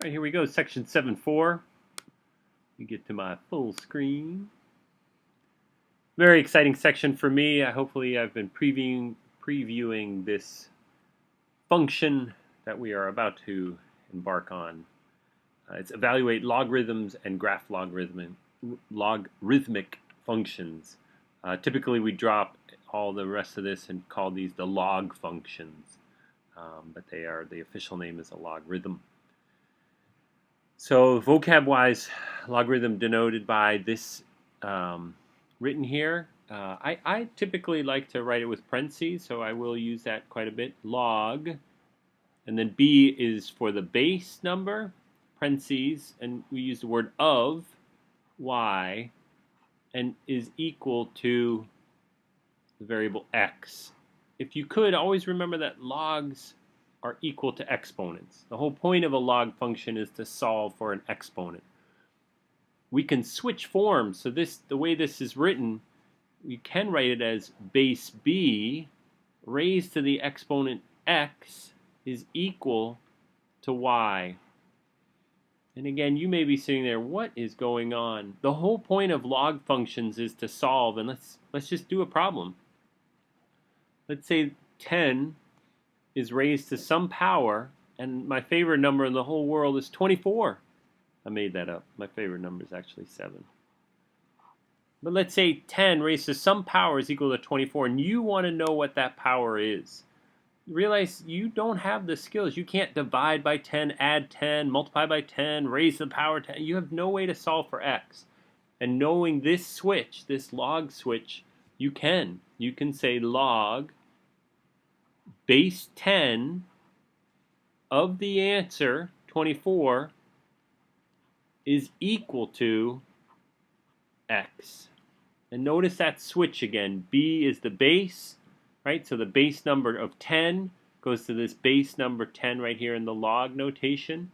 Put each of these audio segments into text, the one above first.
All right, here we go, section 7.4. You get to my full screen. Very exciting section for me. Hopefully I've been previewing this function that we are about to embark on. It's evaluate logarithms and graph logarithmic functions. Typically we drop all the rest of this and call these the log functions, but the official name is a logarithm. So vocab-wise, logarithm denoted by this written here. I typically like to write it with parentheses, so I will use that quite a bit. Log, and then B is for the base number, parentheses, and we use the word of y, and is equal to the variable x. If you could, always remember that logs are equal to exponents. The whole point of a log function is to solve for an exponent. We can switch forms, so the way this is written, we can write it as base b raised to the exponent x is equal to y. And again, you may be sitting there, what is going on? The whole point of log functions is to solve, and let's just do a problem. Let's say 10 is raised to some power, and my favorite number in the whole world is 24. I made that up. My favorite number is actually 7. But let's say 10 raised to some power is equal to 24, and you want to know what that power is. You realize you don't have the skills. You can't divide by 10, add 10, multiply by 10, raise the power 10. You have no way to solve for x. And knowing this switch, this log switch, you can. You can say log base 10 of the answer, 24, is equal to x. And notice that switch again. B is the base, right? So the base number of 10 goes to this base number 10 right here in the log notation.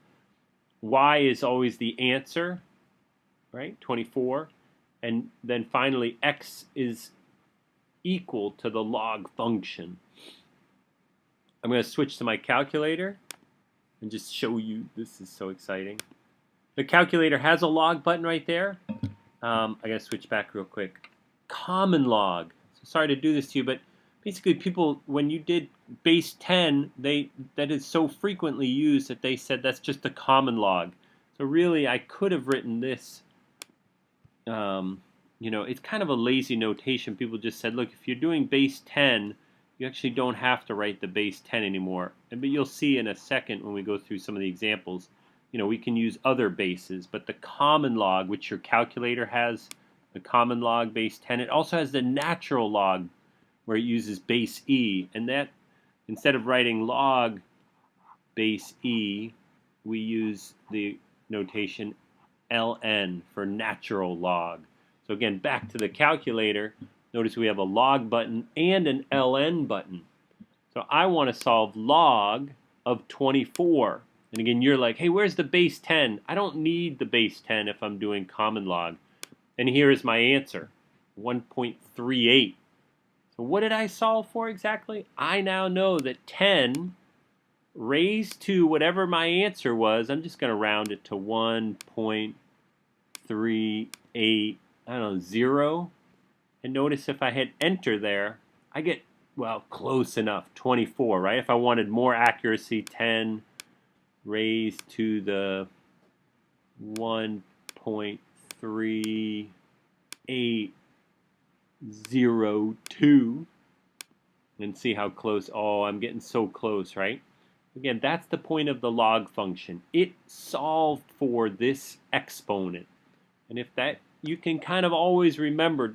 Y is always the answer, right? 24. And then finally, x is equal to the log function. I'm going to switch to my calculator and just show you. This is so exciting. The calculator has a log button right there. I got to switch back real quick. Common log. So sorry to do this to you, but basically people, when you did base 10, that is so frequently used that they said that's just a common log. So really, I could have written this. It's kind of a lazy notation. People just said, look, if you're doing base 10, you actually don't have to write the base 10 anymore. But you'll see in a second when we go through some of the examples, we can use other bases. But the common log, which your calculator has, the common log base 10, it also has the natural log where it uses base e. And that, instead of writing log base e, we use the notation ln for natural log. So again, back to the calculator. Notice we have a log button and an ln button. So I want to solve log of 24. And again, you're like, hey, where's the base 10? I don't need the base 10 if I'm doing common log. And here is my answer, 1.38. So what did I solve for exactly? I now know that 10 raised to whatever my answer was, I'm just going to round it to 1.38, I don't know, 0. And notice if I hit enter there, I get, well, close enough, 24, right? If I wanted more accuracy, 10 raised to the 1.3802, and see how close. Oh, I'm getting so close, right? Again, that's the point of the log function. It solved for this exponent. And if that, you can kind of always remember,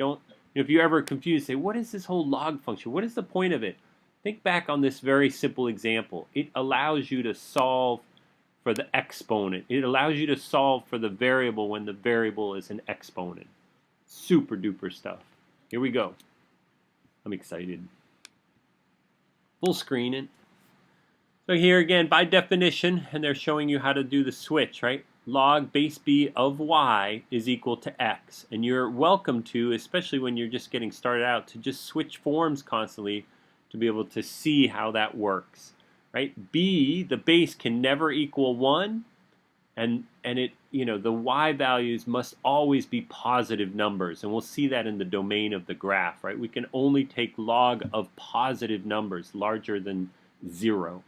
if you're ever confused, say, what is this whole log function? What is the point of it? Think back on this very simple example. It allows you to solve for the exponent. It allows you to solve for the variable when the variable is an exponent. Super duper stuff. Here we go. I'm excited. Full screen it. So here again, by definition, and they're showing you how to do the switch, right? Log base b of y is equal to x. And you're welcome to, especially when you're just getting started out, to just switch forms constantly to be able to see how that works. Right? B, the base, can never equal 1. and it, the y values must always be positive numbers, and we'll see that in the domain of the graph, right? We can only take log of positive numbers larger than 0.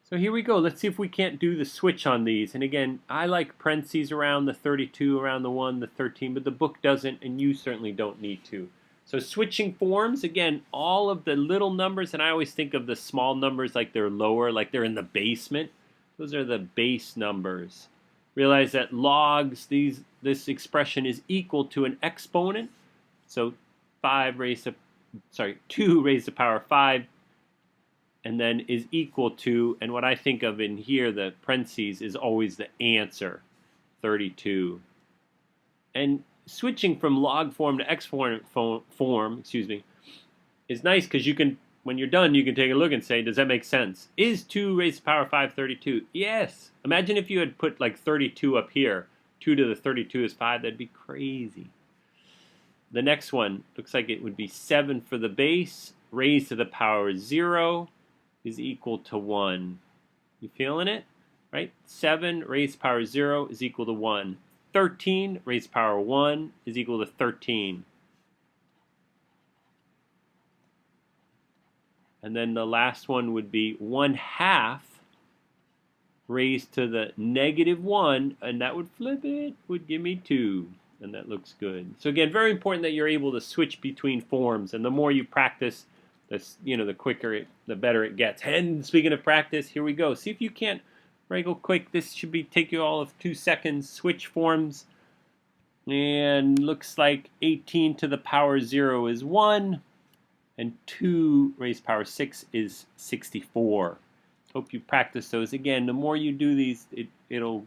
So here we go. Let's see if we can't do the switch on these. And again, I like parentheses around the 32, around the 1, the 13, but the book doesn't, and you certainly don't need to. So switching forms, again, all of the little numbers, and I always think of the small numbers like they're lower, like they're in the basement. Those are the base numbers. Realize that logs, this expression is equal to an exponent. So 2 raised to the power of 5, and then is equal to, and what I think of in here, the parentheses, is always the answer, 32. And switching from log form to exponent form, is nice because you can, when you're done, you can take a look and say, does that make sense? Is 2 raised to the power of 5 32? Yes. Imagine if you had put like 32 up here. 2 to the 32 is 5. That'd be crazy. The next one looks like it would be 7 for the base, raised to the power 0 is equal to 1. You feeling it? Right? 7 raised to the power 0 is equal to 1. 13 raised to the power 1 is equal to 13. And then the last one would be 1/2 raised to the -1, and that would flip it, would give me 2. And that looks good. So again, very important that you're able to switch between forms, and the more you practice, the quicker the better it gets. And speaking of practice, here we go. See if you can't wriggle quick. This should take you all of 2 seconds. Switch forms, and looks like 18 to the power 0 is 1, and 2 raised to the power 6 is 64. Hope you practice those. Again, the more you do these, you'll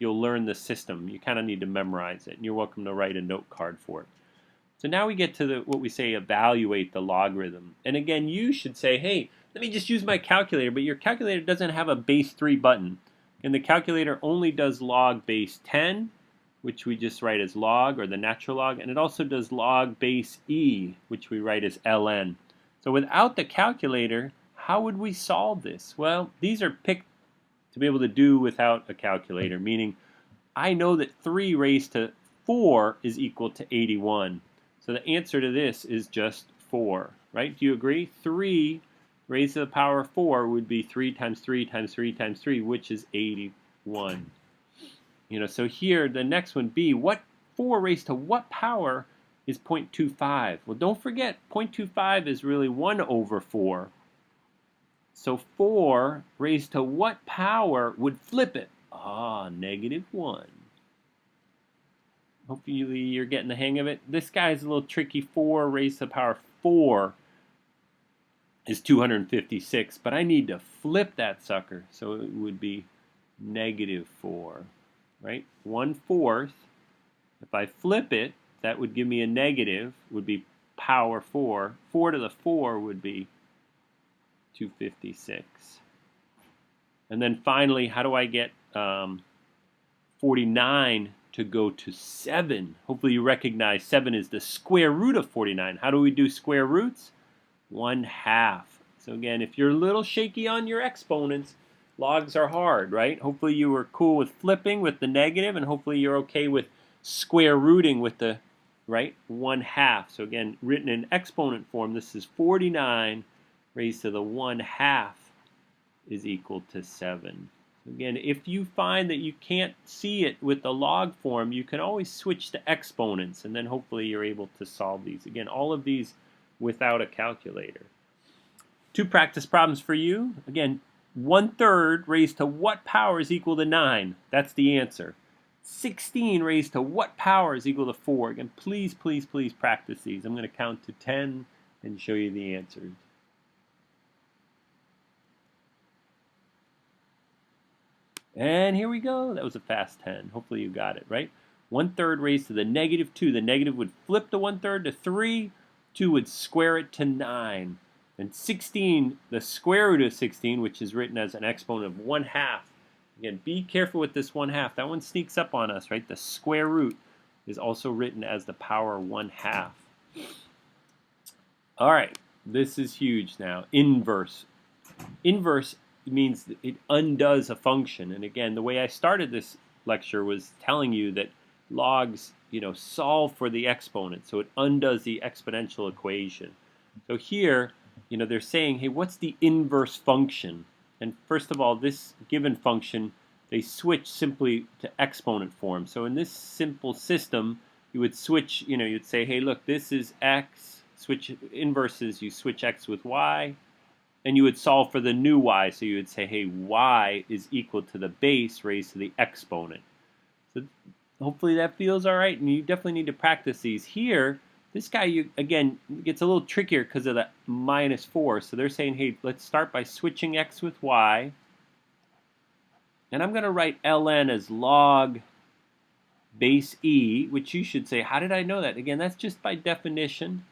learn the system. You kind of need to memorize it, and you're welcome to write a note card for it. So now we get to what we say, evaluate the logarithm. And again, you should say, hey, let me just use my calculator, but your calculator doesn't have a base 3 button. And the calculator only does log base 10, which we just write as log, or the natural log, and it also does log base e, which we write as ln. So without the calculator, how would we solve this? Well, these are picked to be able to do without a calculator, meaning I know that 3 raised to 4 is equal to 81. So the answer to this is just 4, right? Do you agree? 3 raised to the power of 4 would be 3 times 3 times 3 times 3, which is 81. So here, the next one, B, what 4 raised to what power is 0.25? Well, don't forget, 0.25 is really 1 over 4. So 4 raised to what power would flip it? -1. Hopefully you're getting the hang of it. This guy's a little tricky. 4 raised to the power 4 is 256, but I need to flip that sucker, so it would be -4, right? 1/4. If I flip it, that would give me a negative, would be power 4. 4 to the 4 would be 256. And then finally, how do I get 49 to go to 7? Hopefully you recognize 7 is the square root of 49. How do we do square roots? 1/2. So again, if you're a little shaky on your exponents, logs are hard, right? Hopefully you were cool with flipping with the negative, and hopefully you're okay with square rooting with the, right, 1/2. So again, written in exponent form, this is 49 raised to the 1/2 is equal to 7. Again, if you find that you can't see it with the log form, you can always switch to exponents, and then hopefully you're able to solve these. Again, all of these without a calculator. 2 practice problems for you. Again, 1/3 raised to what power is equal to 9? That's the answer. 16 raised to what power is equal to 4? Again, please, please, please practice these. I'm going to count to 10 and show you the answers. And here we go. That was a fast 10. Hopefully you got it, right? 1/3 raised to the -2. The negative would flip the 1/3 to 3. 2 would square it to 9. And 16, the square root of 16, which is written as an exponent of 1/2. Again, be careful with this 1/2. That one sneaks up on us, right? The square root is also written as the power 1/2. All right, this is huge now. Inverse. Inverse means it undoes a function. And again, the way I started this lecture was telling you that logs, solve for the exponent, so it undoes the exponential equation. So here, they're saying, hey, what's the inverse function? And first of all, this given function, they switch simply to exponent form. So in this simple system, you would switch, you'd say, hey, look, this is x, switch inverses, you switch x with y, and you would solve for the new y. So you would say, hey, y is equal to the base raised to the exponent. So hopefully that feels all right, and you definitely need to practice these. Here, this guy, again, gets a little trickier because of the -4. So they're saying, hey, let's start by switching x with y. And I'm going to write ln as log base e, which you should say, how did I know that? Again, that's just by definition.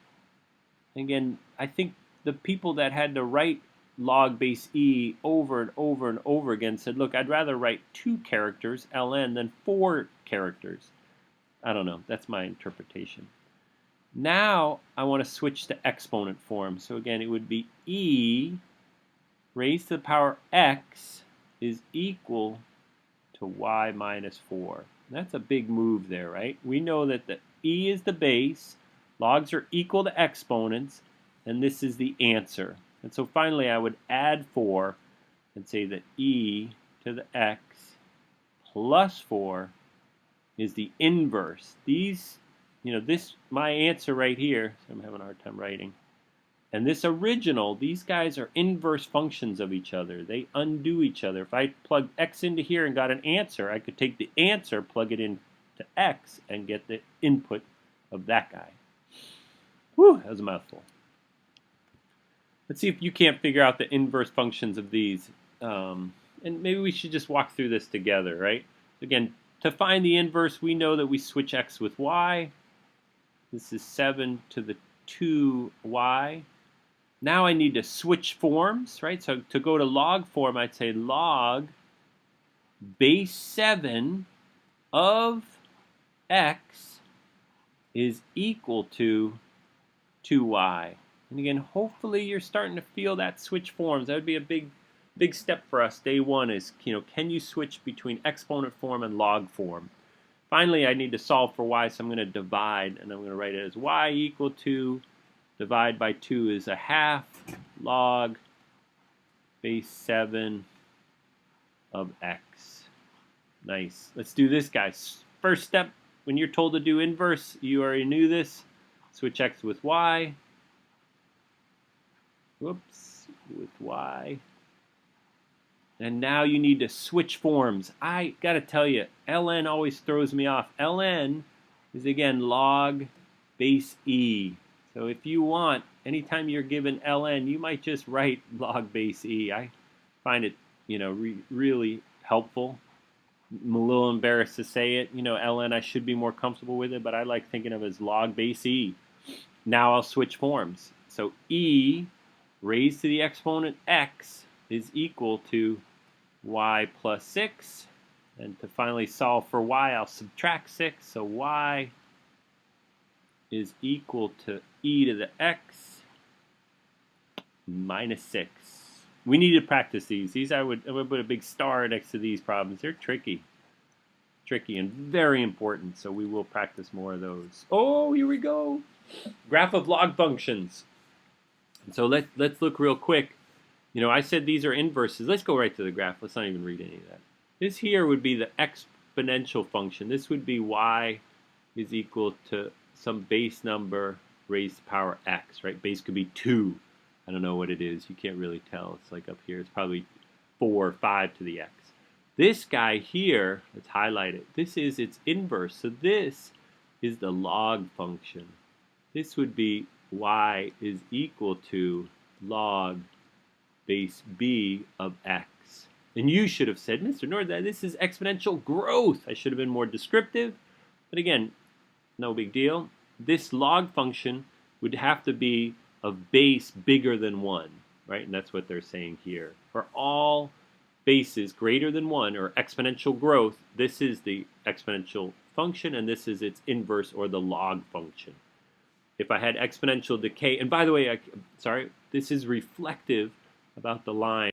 Again, I think the people that had to write log base e over and over and over again said, look, I'd rather write 2 characters, ln, than 4 characters. I don't know. That's my interpretation. Now I want to switch to exponent form. So again, it would be e raised to the power x is equal to y minus 4. That's a big move there, right? We know that the e is the base, logs are equal to exponents, and this is the answer. And so finally I would add 4 and say that e to the x plus 4 is the inverse. These, this, my answer right here, so I'm having a hard time writing, and this original, these guys are inverse functions of each other. They undo each other. If I plug x into here and got an answer, I could take the answer, plug it into x, and get the input of that guy. Whew, that was a mouthful. Let's see if you can't figure out the inverse functions of these. And maybe we should just walk through this together, right? Again, to find the inverse, we know that we switch x with y. This is 7 to the 2y. Now I need to switch forms, right? So to go to log form, I'd say log base 7 of x is equal to 2y. And again, hopefully you're starting to feel that switch forms. That would be a big step for us. Day one is, can you switch between exponent form and log form? Finally, I need to solve for y, so I'm going to divide, and I'm going to write it as y equal to, divide by 2 is 1/2 log base 7 of x. Nice. Let's do this, guys. First step, when you're told to do inverse, you already knew this. Switch x with y. Whoops, with y. And now you need to switch forms. I got to tell you, ln always throws me off. ln is, again, log base e. So if you want, anytime you're given ln, you might just write log base e. I find it, really helpful. I'm a little embarrassed to say it. ln, I should be more comfortable with it, but I like thinking of it as log base e. Now I'll switch forms. So e raised to the exponent x is equal to y plus 6. And to finally solve for y, I'll subtract 6. So y is equal to e to the x minus 6. We need to practice these. I would put a big star next to these problems. They're tricky and very important, so we will practice more of those. Oh, here we go. Graph of log functions. And so let's look real quick. I said these are inverses. Let's go right to the graph. Let's not even read any of that. This here would be the exponential function. This would be y is equal to some base number raised to power x, right? Base could be 2. I don't know what it is. You can't really tell. It's like up here. It's probably 4 or 5 to the x. This guy here, let's highlight it. This is its inverse. So this is the log function. This would be y is equal to log base b of x. And you should have said, Mr. Nord, this is exponential growth. I should have been more descriptive. But again, no big deal. This log function would have to be of base bigger than 1, right? And that's what they're saying here. For all bases greater than 1, or exponential growth, this is the exponential function, and this is its inverse, or the log function. If I had exponential decay, and by the way, sorry, this is reflective about the line.